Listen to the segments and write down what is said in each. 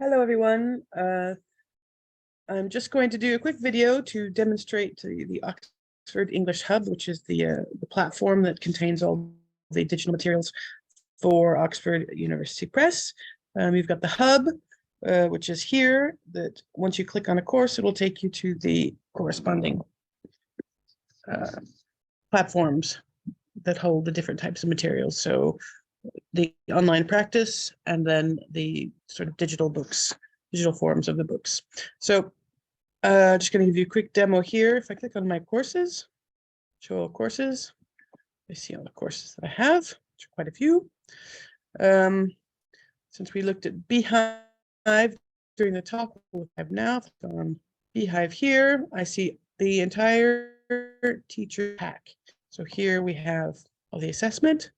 Hello, everyone. I'm just going to do a quick video to demonstrate the Oxford English Hub, which is the platform that contains all the digital materials for Oxford University Press. You've got the hub, which is here, that once you click on a course, it will take you to the corresponding platforms that hold the different types of materials. So the online practice, and then the sort of digital books, digital forms of the books. So just going to give you a quick demo here. If I click on my courses, show all courses, I see all the courses that I have, which are quite a few. Since we looked at Beehive during the talk, we'll have now on Beehive here. I see the entire teacher pack. So here we have all the assessment,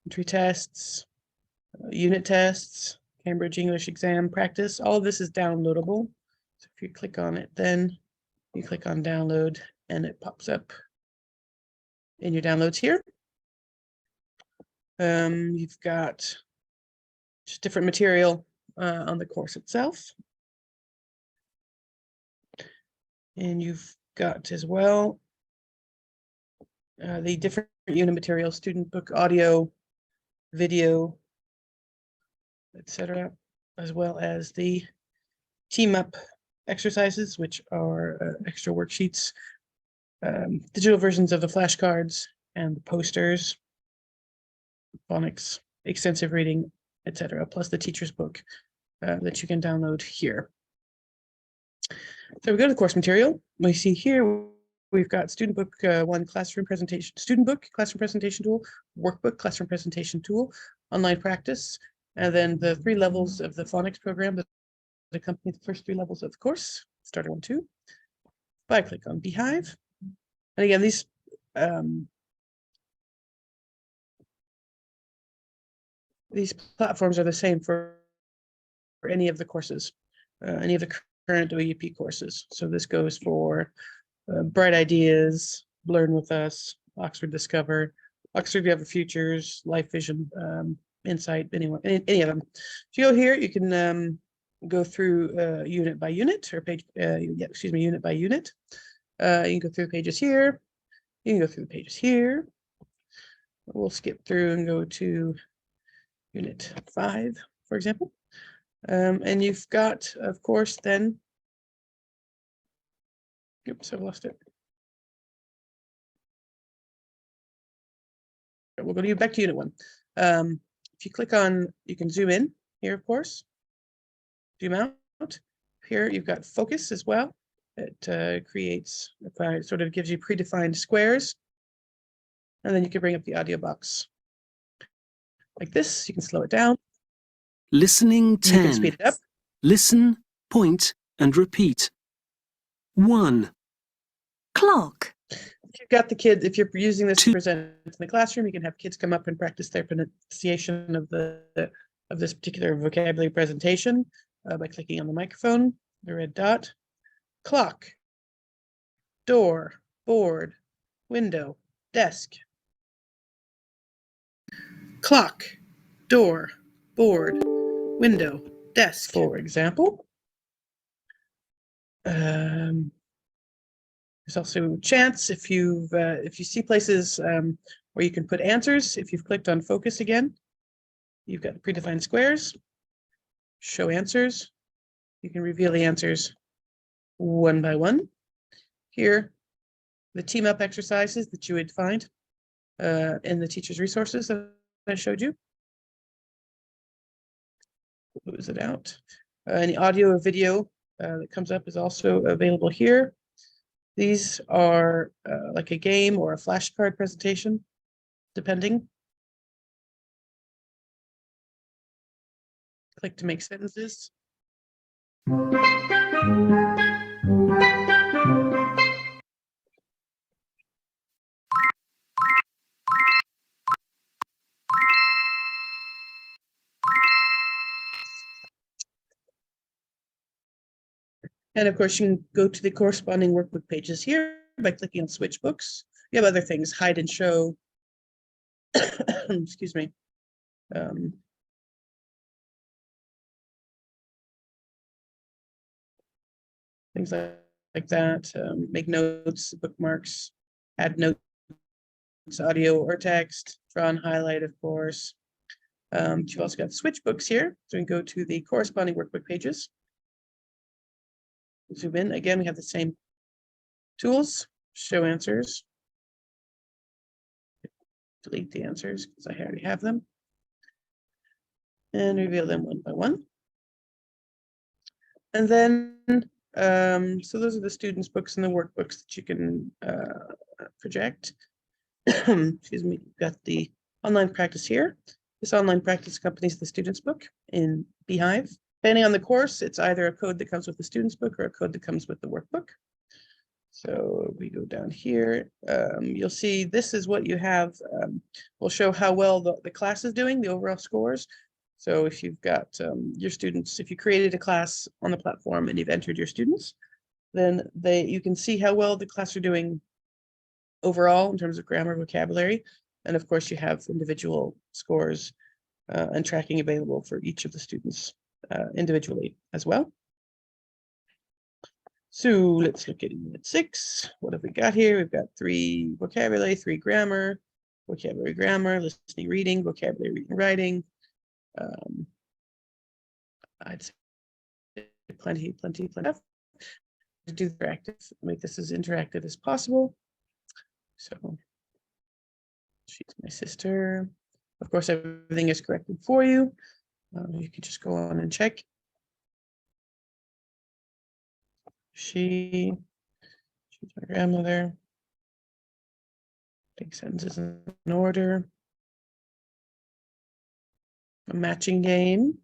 entry tests, unit tests, Cambridge English exam practice. All of this is downloadable. So if you click on it, then you click on download and it pops up in your downloads here. You've got just different material on the course itself. And you've got as well the different unit materials, student book, audio, video, etc., as well as the team up exercises, which are extra worksheets, digital versions of the flashcards and the posters, phonics, extensive reading, etc., plus the teacher's book that you can download here. So we go to the course material. We see here we've got student book one classroom presentation, student book classroom presentation tool, workbook classroom presentation tool, online practice, and then the 3 levels of the phonics program that accompany the first 3 levels of the course, starter 1, 2. If I click on Beehive, and again, these platforms are the same for any of the courses, any of the current OUP courses. So this goes for Bright Ideas, Learn with Us, Oxford Discover, Oxford Together Futures, Life Vision, Insight, any of them. If you go here, you can go through unit by unit, or page, unit by unit. You can go through the pages here. You can go through the pages here. We'll skip through and go to unit 5, for example. And you've got, of course, then, oops, I've lost it. We'll go to back to unit 1. If you click on, you can zoom in here, of course, zoom out. Here you've got focus as well. It creates, sort of gives you predefined squares. And then you can bring up the audio box like this. You can slow it down. Listening 10. You can speed it up. Listen, point, and repeat. 1. Clock. If you've got the kids, if you're using this to present in the classroom, you can have kids come up and practice their pronunciation of this particular vocabulary presentation by clicking on the microphone, the red dot. Clock, door, board, window, desk. Clock, door, board, window, desk, for example. There's also chance if you see places where you can put answers. If you've clicked on focus again, you've got predefined squares. Show answers. You can reveal the answers one by one. Here, the team up exercises that you would find in the teacher's resources that I showed you. Close it out. Any audio or video that comes up is also available here. These are like a game or a flashcard presentation, depending. Click to make sentences. And of course, you can go to the corresponding workbook pages here by clicking on switch books. You have other things, hide and show. Excuse me. things like that. Make notes, bookmarks, add notes, audio or text, draw and highlight, of course. You've also got switch books here. So we can go to the corresponding workbook pages. Zoom in. Again, we have the same tools, show answers. Delete the answers because I already have them. And reveal them one by one. And then, so those are the students' books and the workbooks that you can project. Excuse me, you've got the online practice here. This online practice accompanies the student's book in Beehive. Depending on the course, it's either a code that comes with the student's book or a code that comes with the workbook. So we go down here, you'll see this is what you have. Will show how well the class is doing, the overall scores. So if you've got your students, if you created a class on the platform and you've entered your students, then you can see how well the class are doing overall in terms of grammar, vocabulary. And of course, you have individual scores and tracking available for each of the students individually as well. So let's look at Unit 6. What have we got here? We've got 3 vocabulary, 3 grammar, vocabulary, grammar, listening, reading, vocabulary, reading, writing. I'd say plenty to do interactive, make this as interactive as possible. So she's my sister. Of course, everything is corrected for you. You can just go on and check. She's my grandmother. Take sentences in order. A matching game.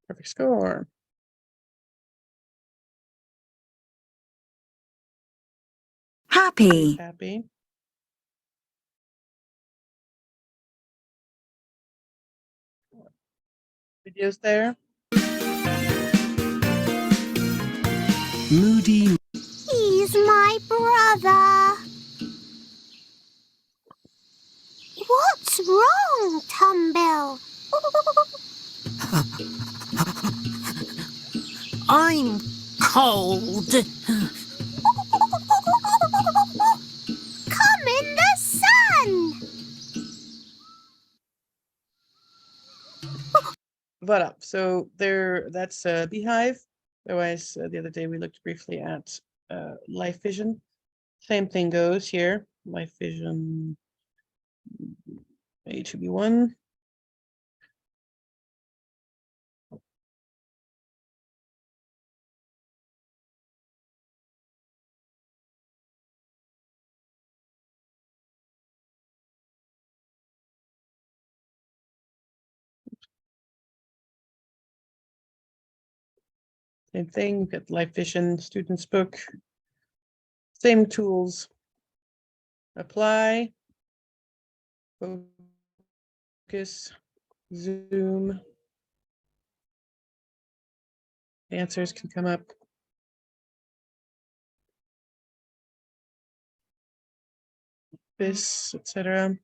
Perfect score. Happy. Happy. Videos there. Moody, He's my brother. What's wrong, Tumbill? I'm cold. Come in the sun. Voilà. So that's Beehive. Otherwise, the other day we looked briefly at Life Vision. Same thing goes here. Life Vision A2B1. Same thing, we've got Life Vision students book. Same tools. Apply. Focus. Zoom. Answers can come up. This, etc.